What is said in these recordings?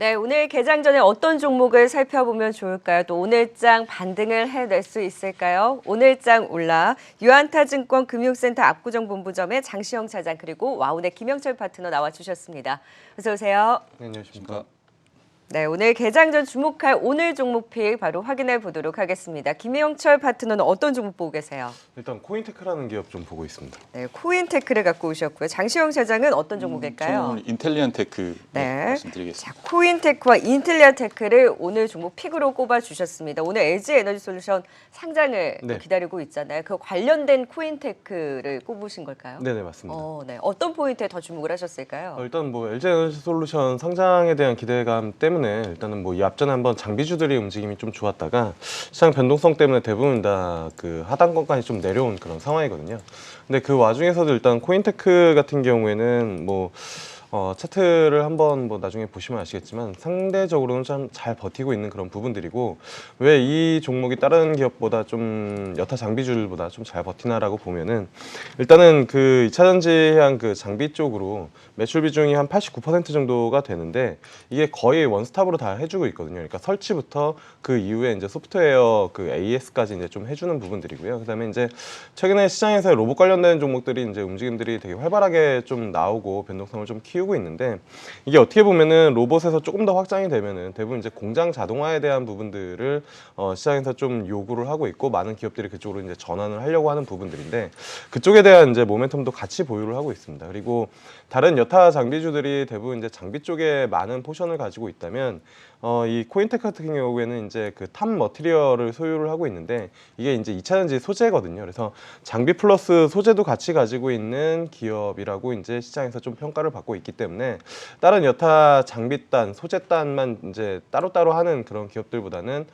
네, 오늘 개장 전에 어떤 종목을 살펴보면 좋을까요? 또 오늘장 반등을 해낼 수 있을까요? 오늘장 올라 유한타증권 금융센터 압구정본부점의 장시영 차장 그리고 와운의 김영철 파트너 나와주셨습니다. 어서 오세요. 네, 안녕하십니까. 네, 오늘 개장 전 주목할 오늘 종목픽 바로 확인해 보도록 하겠습니다. 김영철 파트너는 어떤 종목 보고 계세요? 일단 코인테크라는 기업 좀 보고 있습니다. 네, 코인테크를 갖고 오셨고요. 장시영 차장은 어떤 종목일까요? 저는 오늘 인텔리안테크 말씀드리겠습니다. 자, 코인테크와 인텔리아테크를 오늘 종목 픽으로 꼽아주셨습니다. 오늘 LG에너지솔루션 상장을 네. 기다리고 있잖아요. 그 관련된 코인테크를 꼽으신 걸까요? 네네, 맞습니다. 네. 어떤 포인트에 더 주목을 하셨을까요? 일단 뭐 LG에너지솔루션 상장에 대한 기대감 때문에 일단은 뭐 이 앞전에 한번 장비주들의 움직임이 좀 좋았다가 시장 변동성 때문에 대부분 다 그 하단권까지 좀 내려온 그런 상황이거든요. 근데 그 와중에서도 일단 코인테크 같은 경우에는 뭐 차트를 한번 뭐 나중에 보시면 아시겠지만 상대적으로는 참 잘 버티고 있는 그런 부분들이고, 왜 이 종목이 다른 기업보다 좀 여타 장비주들보다 좀 잘 버티나라고 보면은 일단은 그 2차 전지한 그 장비 쪽으로 매출 비중이 한 89% 정도가 되는데 이게 거의 원스톱으로 다 해주고 있거든요. 그러니까 설치부터 그 이후에 이제 소프트웨어 그 AS까지 이제 좀 해주는 부분들이고요. 그다음에 이제 최근에 시장에서 로봇 관련된 종목들이 이제 움직임들이 되게 활발하게 좀 나오고 변동성을 좀 키우고 있는데, 이게 어떻게 보면은 로봇에서 조금 더 확장이 되면은 대부분 이제 공장 자동화에 대한 부분들을 시장에서 좀 요구를 하고 있고 많은 기업들이 그쪽으로 이제 전환을 하려고 하는 부분들인데, 그쪽에 대한 이제 모멘텀도 같이 보유를 하고 있습니다. 그리고 다른 여타 장비주들이 대부분 이제 장비 쪽에 많은 포션을 가지고 있다면 이 코인테크 같은 경우에는 이제 그 탑 머티리얼을 소유를 하고 있는데 이게 이제 2차 전지 소재거든요. 그래서 장비 플러스 소재도 같이 가지고 있는 기업이라고 이제 시장에서 좀 평가를 받고 있기 때문에 다른 여타 장비단, 소재단만 이제 따로따로 하는 그런 기업들보다는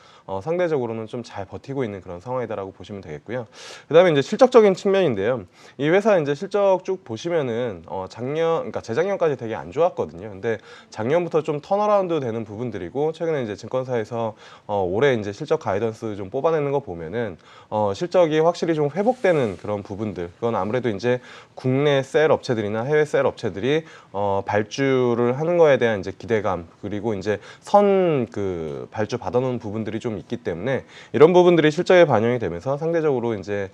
상대적으로는 좀 잘 버티고 있는 그런 상황이다라고 보시면 되겠고요. 그다음에 이제 실적적인 측면인데요. 이 회사 이제 실적 쭉 보시면은 그러니까 재작년까지 되게 안 좋았거든요. 근데 작년부터 좀 턴어라운드 되는 부분들이고, 최근에 이제 증권사에서 올해 이제 실적 가이던스 좀 뽑아내는 거 보면은 실적이 확실히 좀 회복되는 그런 부분들. 그건 아무래도 이제 국내 셀 업체들이나 해외 셀 업체들이 발주를 하는 거에 대한 이제 기대감, 그리고 이제 그 발주 받아놓은 부분들이 좀 있기 때문에 이런 부분들이 실적에 반영이 되면서 상대적으로 이제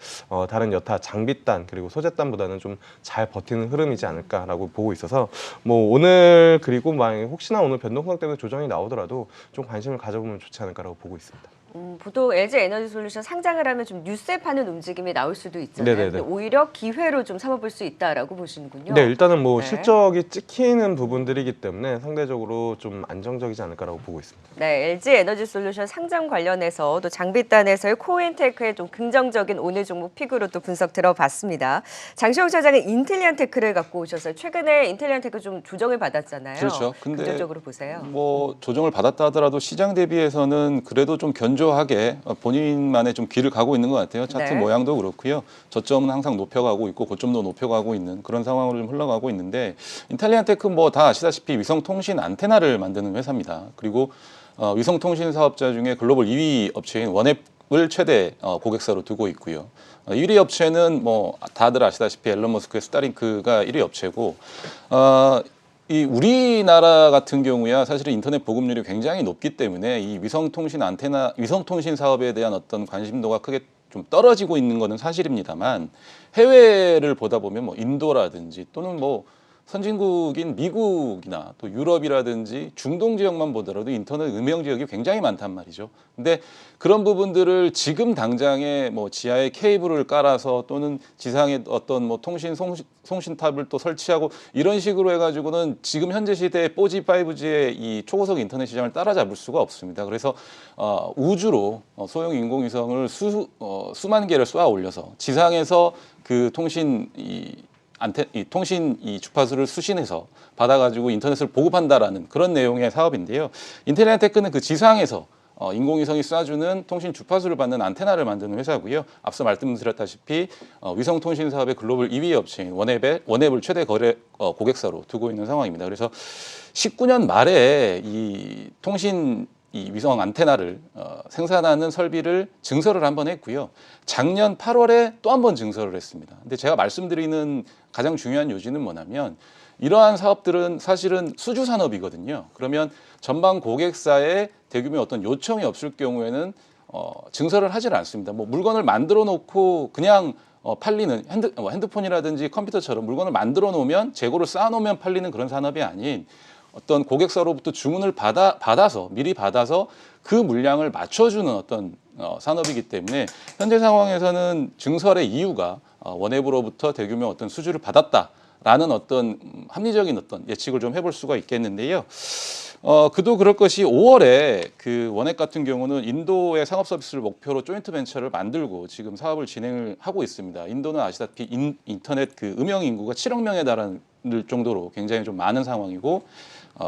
다른 여타 장비단 그리고 소재단보다는 좀 잘 버티는 흐름이지 않을까라고 보고 있어서, 뭐 오늘 그리고 만약에 혹시나 오늘 변동성 때문에 조정이 나오더라도 좀 관심을 가져보면 좋지 않을까라고 보고 있습니다. 보통 LG에너지솔루션 상장을 하면 좀 뉴스에 파는 움직임이 나올 수도 있잖아요. 네네네. 근데 오히려 기회로 좀 삼아볼 수 있다라고 보시는군요. 네, 일단은 뭐 네. 실적이 찍히는 부분들이기 때문에 상대적으로 좀 안정적이지 않을까라고 보고 있습니다. 네, LG에너지솔루션 상장 관련해서 또 장비단에서의 코인테크의 좀 긍정적인 오늘 종목 픽으로 또 분석 들어봤습니다. 장시영 차장은 인텔리안테크를 갖고 오셨어요. 최근에 인텔리안테크 좀 조정을 받았잖아요. 그렇죠. 근데 긍정적으로 보세요. 뭐 조정을 받았다 하더라도 시장 대비해서는 그래도 좀 견조하게 본인만의 좀 길을 가고 있는 것 같아요. 차트 네. 모양도 그렇고요. 저점은 항상 높여가고 있고 고점도 높여가고 있는 그런 상황으로 좀 흘러가고 있는데, 인텔리안테크 뭐 다 아시다시피 위성통신 안테나를 만드는 회사입니다. 그리고 위성통신 사업자 중에 글로벌 2위 업체인 원앱을 최대 고객사로 두고 있고요. 1위 업체는 뭐 다들 아시다시피 앨런 머스크의 스타링크가 1위 업체고, 이 우리나라 같은 경우야 사실은 인터넷 보급률이 굉장히 높기 때문에 이 위성통신 사업에 대한 어떤 관심도가 크게 좀 떨어지고 있는 것은 사실입니다만, 해외를 보다 보면 뭐 인도라든지 또는 뭐 선진국인 미국이나 또 유럽이라든지 중동 지역만 보더라도 인터넷 음영 지역이 굉장히 많단 말이죠. 근데 그런 부분들을 지금 당장에 뭐 지하에 케이블을 깔아서 또는 지상에 어떤 뭐 송신탑을 또 설치하고 이런 식으로 해가지고는 지금 현재 시대의 4G, 5G의 이 초고속 인터넷 시장을 따라잡을 수가 없습니다. 그래서 우주로 소형 인공위성을 수만 개를 쏘아 올려서 지상에서 그 통신 주파수를 수신해서 받아가지고 인터넷을 보급한다라는 그런 내용의 사업인데요. 인텔리안테크는 그 지상에서 인공위성이 쏴주는 통신 주파수를 받는 안테나를 만드는 회사고요. 앞서 말씀드렸다시피 위성통신 사업의 글로벌 2위 업체인 원앱을 최대 고객사로 두고 있는 상황입니다. 그래서 19년 말에 이 통신 이 위성 안테나를 생산하는 설비를 증설을 한번 했고요. 작년 8월에 또 한 번 증설을 했습니다. 근데 제가 말씀드리는 가장 중요한 요지는 뭐냐면 이러한 사업들은 사실은 수주 산업이거든요. 그러면 전방 고객사에 대규모 어떤 요청이 없을 경우에는 증설을 하질 않습니다. 뭐 물건을 만들어 놓고 그냥 팔리는 핸드폰이라든지 컴퓨터처럼 물건을 만들어 놓으면 재고를 쌓아 놓으면 팔리는 그런 산업이 아닌 어떤 고객사로부터 주문을 받아서 미리 받아서 그 물량을 맞춰주는 어떤 산업이기 때문에 현재 상황에서는 증설의 이유가 원해부로부터 대규모 어떤 수주를 받았다라는 어떤 합리적인 어떤 예측을 좀 해볼 수가 있겠는데요. 그도 그럴 것이 5월에 그 원액 같은 경우는 인도의 상업 서비스를 목표로 조인트 벤처를 만들고 지금 사업을 진행을 하고 있습니다. 인도는 아시다시피 인터넷 그 음영 인구가 7억 명에 달하는 정도로 굉장히 좀 많은 상황이고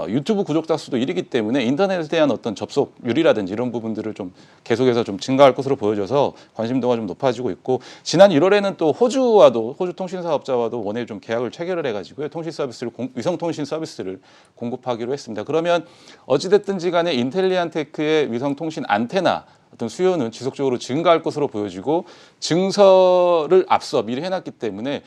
유튜브 구독자 수도 1위기 때문에 인터넷에 대한 어떤 접속률이라든지 이런 부분들을 좀 계속해서 좀 증가할 것으로 보여져서 관심도가 좀 높아지고 있고 지난 1월에는 또 호주 통신 사업자와도 원에 좀 계약을 체결을 해가지고요 통신 서비스를 위성 통신 서비스를 공급하기로 했습니다. 그러면 어찌됐든지 간에 인텔리안테크의 위성 통신 안테나 어떤 수요는 지속적으로 증가할 것으로 보여지고 증설을 앞서 미리 해놨기 때문에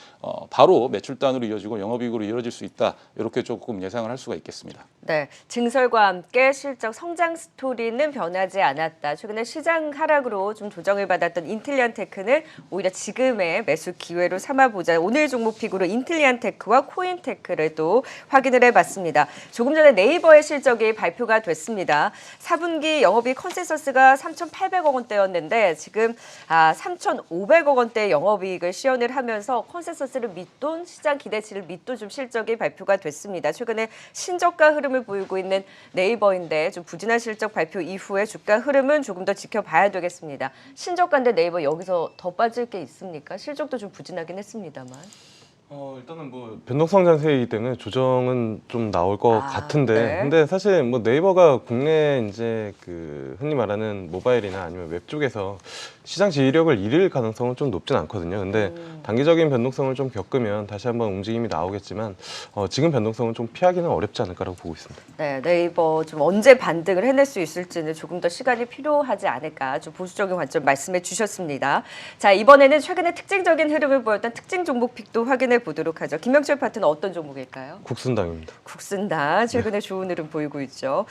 바로 매출단으로 이어지고 영업이익으로 이어질 수 있다 이렇게 조금 예상을 할 수가 있겠습니다. 네, 증설과 함께 실적 성장 스토리는 변하지 않았다. 최근에 시장 하락으로 좀 조정을 받았던 인텔리안테크는 오히려 지금의 매수 기회로 삼아보자. 오늘 종목픽으로 인텔리안테크와 코인테크를 또 확인을 해봤습니다. 조금 전에 네이버의 실적이 발표가 됐습니다. 4분기 영업이익 컨센서스가 3,800억 원대였는데 지금 3,500억 원대 영업이익을 시현을 하면서 컨센서스를 밑돈, 시장 기대치를 밑돈 좀 실적이 발표가 됐습니다. 최근에 신저가 흐름을 보이고 있는 네이버인데 좀 부진한 실적 발표 이후에 주가 흐름은 조금 더 지켜봐야 되겠습니다. 신저가인데 네이버 여기서 더 빠질 게 있습니까? 실적도 좀 부진하긴 했습니다만. 일단은 뭐 변동성 장세이기 때문에 조정은 좀 나올 것 같은데, 네. 근데 사실 뭐 네이버가 국내 이제 그 흔히 말하는 모바일이나 아니면 웹 쪽에서 시장 지휘력을 잃을 가능성은 좀 높진 않거든요. 근데 단기적인 변동성을 좀 겪으면 다시 한번 움직임이 나오겠지만 지금 변동성은 좀 피하기는 어렵지 않을까라고 보고 있습니다. 네, 네이버 좀 언제 반등을 해낼 수 있을지는 조금 더 시간이 필요하지 않을까 좀 보수적인 관점 말씀해 주셨습니다. 자, 이번에는 최근에 특징적인 흐름을 보였던 특징 종목픽도 확인해 보도록 하죠. 김명철 파트너 어떤 종목일까요? 국순당입니다. 국순당 최근에 좋은 흐름 보이고 있죠.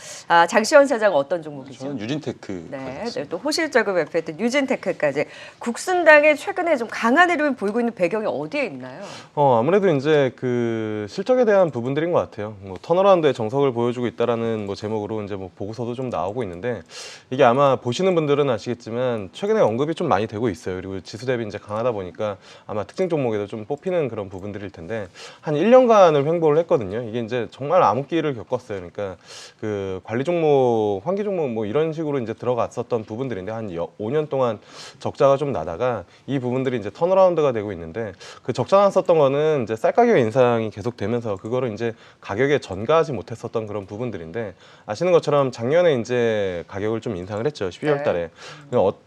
장시현 사장 어떤 종목이죠? 저는 유진테크. 네, 또 호실적을 발표했던 유진테크까지 국순당의 최근에 좀 강한 흐름을 보이고 있는 배경이 어디에 있나요? 아무래도 이제 그 실적에 대한 부분들인 것 같아요. 뭐 턴어라운드의 정석을 보여주고 있다라는 뭐 제목으로 이제 뭐 보고서도 좀 나오고 있는데 이게 아마 보시는 분들은 아시겠지만 최근에 언급이 좀 많이 되고 있어요. 그리고 지수 대비 이제 강하다 보니까 아마 특징 종목에도 좀 뽑히는 그런 부분들일 텐데 한 1년간을 횡보를 했거든요. 이게 이제 정말 암흑기를 겪었어요. 그러니까 그 관리 종목, 환기 종목 뭐 이런 식으로 이제 들어갔었던 부분들인데 한 5년 동안 적자가 좀 나다가 이 부분들이 이제 턴어라운드가 되고 있는데 그 적자 났었던 거는 이제 쌀 가격 인상이 계속되면서 그거를 이제 가격에 전가하지 못했었던 그런 부분들인데 아시는 것처럼 작년에 이제 가격을 좀 인상을 했죠. 12월 달에.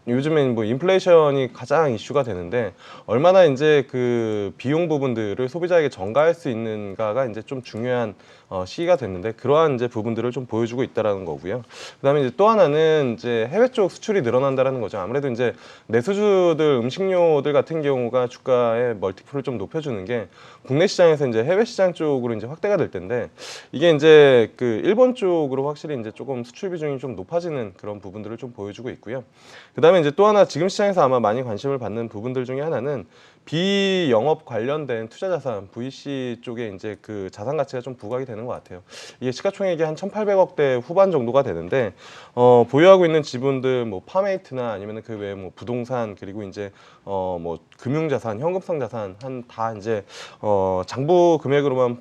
요즘엔 뭐 인플레이션이 가장 이슈가 되는데 얼마나 이제 그 비용 부분들을 소비자에게 전가할 수 있는가가 이제 좀 중요한 시기가 됐는데 그러한 이제 부분들을 좀 보여주고 있다라는 거고요. 그다음에 이제 또 하나는 이제 해외 쪽 수출이 늘어난다라는 거죠. 아무래도 이제 내수주들 음식료들 같은 경우가 주가의 멀티플을 좀 높여주는 게 국내 시장에서 이제 해외 시장 쪽으로 이제 확대가 될 텐데 이게 이제 그 일본 쪽으로 확실히 이제 조금 수출 비중이 좀 높아지는 그런 부분들을 좀 보여주고 있고요. 그다음에 이제 또 하나 지금 시장에서 아마 많이 관심을 받는 부분들 중에 하나는 비영업 관련된 투자 자산 VC 쪽에 이제 그 자산 가치가 좀 부각이 되는 것 같아요. 이게 시가총액이 한 1,800억대 후반 정도가 되는데 보유하고 있는 지분들 뭐 파메이트나 아니면 그 외에 뭐 부동산 그리고 이제 뭐 금융자산, 현금성 자산 한 다 이제 장부 금액으로만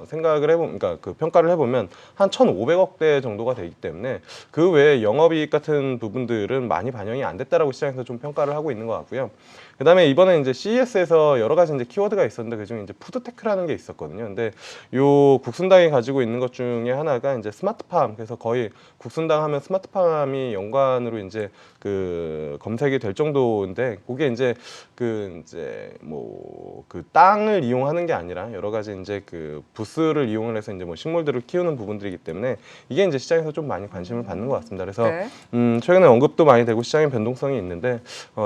생각을 해보면, 그러니까 그 평가를 해보면 한 1,500억대 정도가 되기 때문에 그 외에 영업이익 같은 부분들은 많이 반영이 안 됐다라고 시장에서 좀 평가를 하고 있는 것 같고요. 그다음에 이번에 이제 CES에서 여러 가지 이제 키워드가 있었는데 그중에 이제 푸드테크라는 게 있었거든요. 근데 요 국순당이 가지고 있는 것 중에 하나가 이제 스마트팜. 그래서 거의 국순당 하면 스마트팜이 연관으로 이제 그 검색이 될 정도인데 그게 이제 그 이제 뭐 그 땅을 이용하는 게 아니라 여러 가지 이제 그 부스를 이용을 해서 이제 뭐 식물들을 키우는 부분들이기 때문에 이게 이제 시장에서 좀 많이 관심을 받는 것 같습니다. 그래서 네. 최근에 언급도 많이 되고 시장의 변동성이 있는데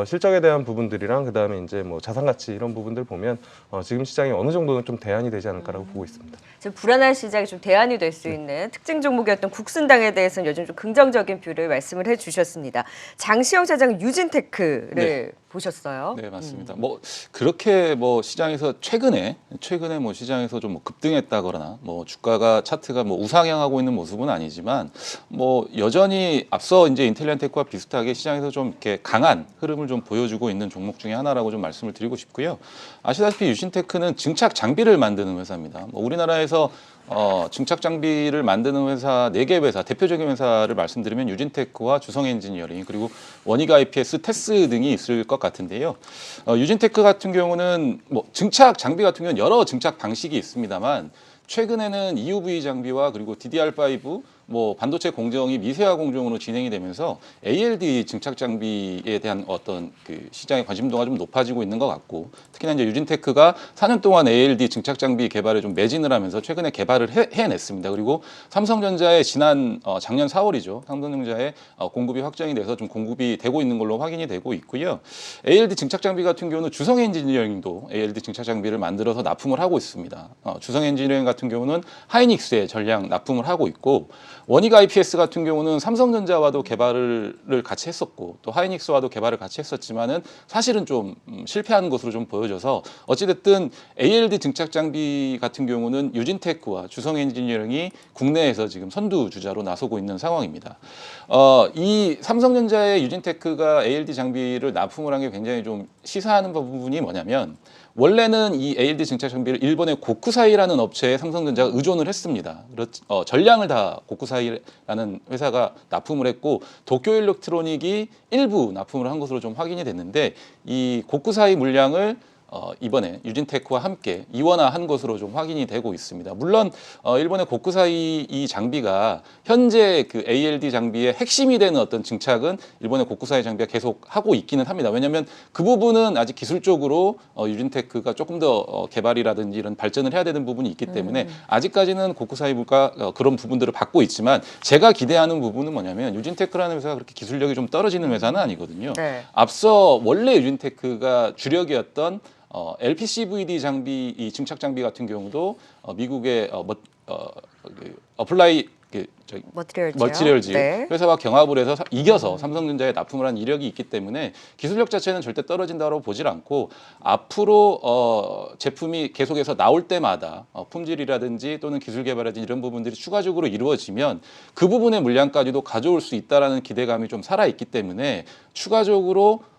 실적에 대한 부분들이랑 그다음에 이제 뭐 자산 가치 이런 부분들 보면 지금 시장이 어느 정도는 좀 대안이 되지 않을까라고 보고 있습니다. 지금 불안한 시장이 좀 대안이 될 수 있는 특징 종목이었던 국순당에 대해서는 요즘 좀 긍정적인 뷰를 말씀을 해주셨습니다. 장시영 차장 유진테크를 네. 보셨어요? 네, 맞습니다. 뭐 그렇게 뭐 시장에서 최근에 뭐 시장에서 좀 뭐 급등했다거나 뭐 주가가 차트가 뭐 우상향하고 있는 모습은 아니지만 뭐 여전히 앞서 이제 인텔리안테크와 비슷하게 시장에서 좀 이렇게 강한 흐름을 좀 보여주고 있는 종목 중에 하나라고 좀 말씀을 드리고 싶고요. 아시다시피 유신테크는 증착 장비를 만드는 회사입니다. 뭐 우리나라에서 증착 장비를 만드는 회사 4개 회사, 대표적인 회사를 말씀드리면 유진테크와 주성엔지니어링 그리고 원익 IPS, 테스 등이 있을 것 같은데요. 유진테크 같은 경우는 뭐 증착 장비 같은 경우는 여러 증착 방식이 있습니다만 최근에는 EUV 장비와 그리고 DDR5 뭐 반도체 공정이 미세화 공정으로 진행이 되면서 ALD 증착 장비에 대한 어떤 그 시장의 관심도가 좀 높아지고 있는 것 같고 특히나 이제 유진테크가 4년 동안 ALD 증착 장비 개발에 좀 매진을 하면서 최근에 개발을 해냈습니다. 그리고 삼성전자의 작년 4월이죠. 삼성전자의 공급이 확정이 돼서 좀 공급이 되고 있는 걸로 확인이 되고 있고요. ALD 증착 장비 같은 경우는 주성 엔지니어링도 ALD 증착 장비를 만들어서 납품을 하고 있습니다. 주성 엔지니어링 같은 경우는 하이닉스에 전량 납품을 하고 있고 원익 IPS 같은 경우는 삼성전자와도 개발을 같이 했었고 또 하이닉스와도 개발을 같이 했었지만은 사실은 좀 실패한 것으로 좀 보여져서 어찌됐든 ALD 증착 장비 같은 경우는 유진테크와 주성 엔지니어링이 국내에서 지금 선두 주자로 나서고 있는 상황입니다. 이 삼성전자의 유진테크가 ALD 장비를 납품을 한 게 굉장히 좀 시사하는 부분이 뭐냐면 원래는 이 ALD 증착 장비를 일본의 고쿠사이라는 업체에 삼성전자가 의존을 했습니다. 전량을 다 고쿠사이라는 회사가 납품을 했고 도쿄일렉트로닉이 일부 납품을 한 것으로 좀 확인이 됐는데 이 고쿠사이 물량을 이번에 유진테크와 함께 이원화한 것으로 좀 확인이 되고 있습니다. 물론 일본의 고쿠사이 이 장비가 현재 그 ALD 장비의 핵심이 되는 어떤 증착은 일본의 고쿠사이 장비가 계속 하고 있기는 합니다. 왜냐하면 그 부분은 아직 기술적으로 유진테크가 조금 더 개발이라든지 이런 발전을 해야 되는 부분이 있기 때문에 아직까지는 고쿠사이가 그런 부분들을 받고 있지만 제가 기대하는 부분은 뭐냐면 유진테크라는 회사가 그렇게 기술력이 좀 떨어지는 회사는 아니거든요. 네. 앞서 원래 유진테크가 주력이었던 LPCVD 장비, 이 증착 장비 같은 경우도 미국의 어플라이 머티리얼즈 네. 회사와 경합을 해서 이겨서 삼성전자에 납품을 한 이력이 있기 때문에 기술력 자체는 절대 떨어진다고 보질 않고 앞으로 제품이 계속해서 나올 때마다 품질이라든지 또는 기술 개발이라든지 이런 부분들이 추가적으로 이루어지면 그 부분의 물량까지도 가져올 수 있다라는 기대감이 좀 살아 있기 때문에 추가적으로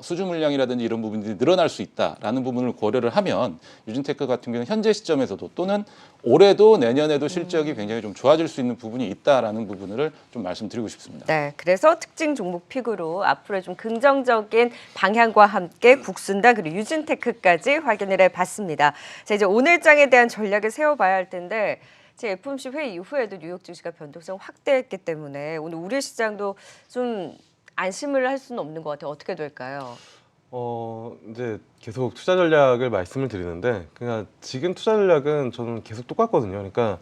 수주 물량이라든지 이런 부분들이 늘어날 수 있다라는 부분을 고려를 하면 유진테크 같은 경우는 현재 시점에서도 또는 올해도 내년에도 실적이 굉장히 좀 좋아질 수 있는 부분이 있다라는 부분을 좀 말씀드리고 싶습니다. 네, 그래서 특징 종목 픽으로 앞으로 좀 긍정적인 방향과 함께 국순당 그리고 유진테크까지 확인을 해봤습니다. 자, 이제 오늘장에 대한 전략을 세워봐야 할 텐데 제 FOMC 회의 이후에도 뉴욕 증시가 변동성 확대했기 때문에 오늘 우리 시장도 좀 안심을 할 수는 없는 것 같아요. 어떻게 될까요? 이제 계속 투자 전략을 말씀을 드리는데, 그냥 지금 투자 전략은 저는 계속 똑같거든요. 그러니까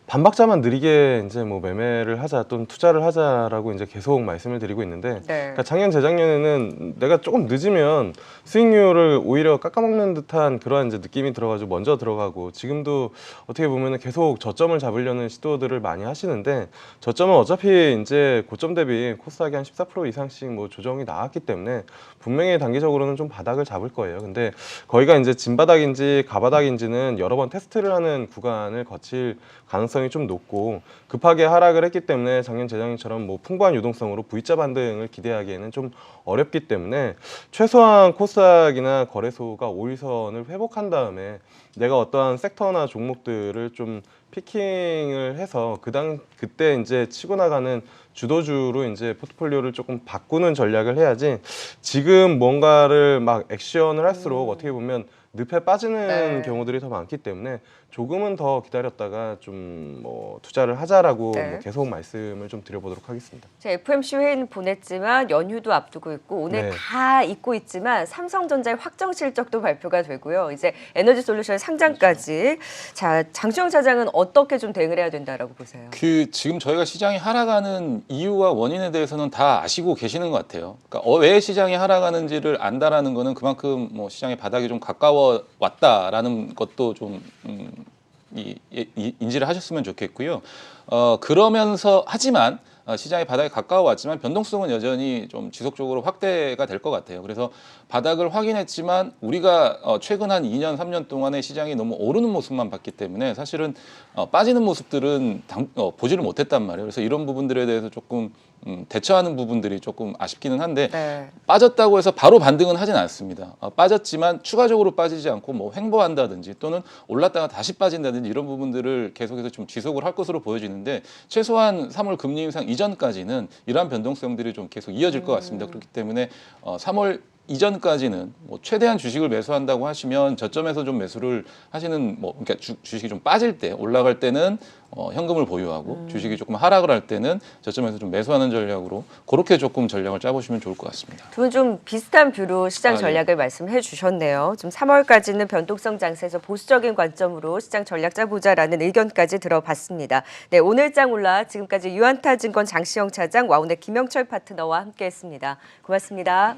반박자만 느리게 이제 뭐 매매를 하자 또는 투자를 하자라고 이제 계속 말씀을 드리고 있는데, 네. 그러니까 작년 재작년에는 내가 조금 늦으면 수익률을 오히려 깎아먹는 듯한 그러한 이제 느낌이 들어가지고 먼저 들어가고, 지금도 어떻게 보면은 계속 저점을 잡으려는 시도들을 많이 하시는데, 저점은 어차피 이제 고점 대비 코스닥이 한 14% 이상씩 뭐 조정이 나왔기 때문에 분명히 단기적으로는 좀 바닥을 잡을 거예요. 근데 거기가 이제 진바닥인지 가바닥인지는 여러 번 테스트를 하는 구간을 거칠 가능성이 좀 높고, 급하게 하락을 했기 때문에 작년 재작년처럼 뭐 풍부한 유동성으로 V자 반등을 기대하기에는 좀 어렵기 때문에 최소한 코스닥이나 거래소가 5일선을 회복한 다음에 내가 어떠한 섹터나 종목들을 좀 피킹을 해서 그때 이제 치고 나가는 주도주로 이제 포트폴리오를 조금 바꾸는 전략을 해야지 지금 뭔가를 막 액션을 할수록 어떻게 보면 늪에 빠지는 네. 경우들이 더 많기 때문에 조금은 더 기다렸다가 좀 뭐 투자를 하자라고 네. 뭐 계속 말씀을 좀 드려보도록 하겠습니다. FOMC 회의는 보냈지만 연휴도 앞두고 있고 오늘 네. 다 잊고 있지만 삼성전자의 확정 실적도 발표가 되고요. 이제 에너지솔루션 상장까지. 자, 장시영 차장은 어떻게 좀 대응을 해야 된다라고 보세요? 지금 저희가 시장이 하락하는 이유와 원인에 대해서는 다 아시고 계시는 것 같아요. 그러니까 왜 시장이 하락하는지를 안다라는 거는 그만큼 뭐 시장의 바닥이 좀 가까워 왔다라는 것도 좀 인지를 하셨으면 좋겠고요. 그러면서 하지만 시장의 바닥에 가까워 왔지만 변동성은 여전히 좀 지속적으로 확대가 될 것 같아요. 그래서 바닥을 확인했지만 우리가 최근 한 2년, 3년 동안의 시장이 너무 오르는 모습만 봤기 때문에 사실은 빠지는 모습들은 보지를 못했단 말이에요. 그래서 이런 부분들에 대해서 조금 대처하는 부분들이 조금 아쉽기는 한데 네. 빠졌다고 해서 바로 반등은 하진 않습니다. 빠졌지만 추가적으로 빠지지 않고 뭐 횡보한다든지 또는 올랐다가 다시 빠진다든지 이런 부분들을 계속해서 좀 지속을 할 것으로 보여지는데 최소한 3월 금리 인상 이전까지는 이러한 변동성들이 좀 계속 이어질 것 같습니다. 그렇기 때문에 3월 이전까지는 뭐 최대한 주식을 매수한다고 하시면 저점에서 좀 매수를 하시는 뭐 그러니까 주식이 좀 빠질 때 올라갈 때는 현금을 보유하고 주식이 조금 하락을 할 때는 저점에서 좀 매수하는 전략으로 그렇게 조금 전략을 짜보시면 좋을 것 같습니다. 두 분 좀 비슷한 뷰로 시장 예. 전략을 말씀해 주셨네요. 좀 3월까지는 변동성 장세에서 보수적인 관점으로 시장 전략 짜보자라는 의견까지 들어봤습니다. 네, 오늘 장 올라 지금까지 유안타증권 장시영 차장, 와운의 김영철 파트너와 함께했습니다. 고맙습니다.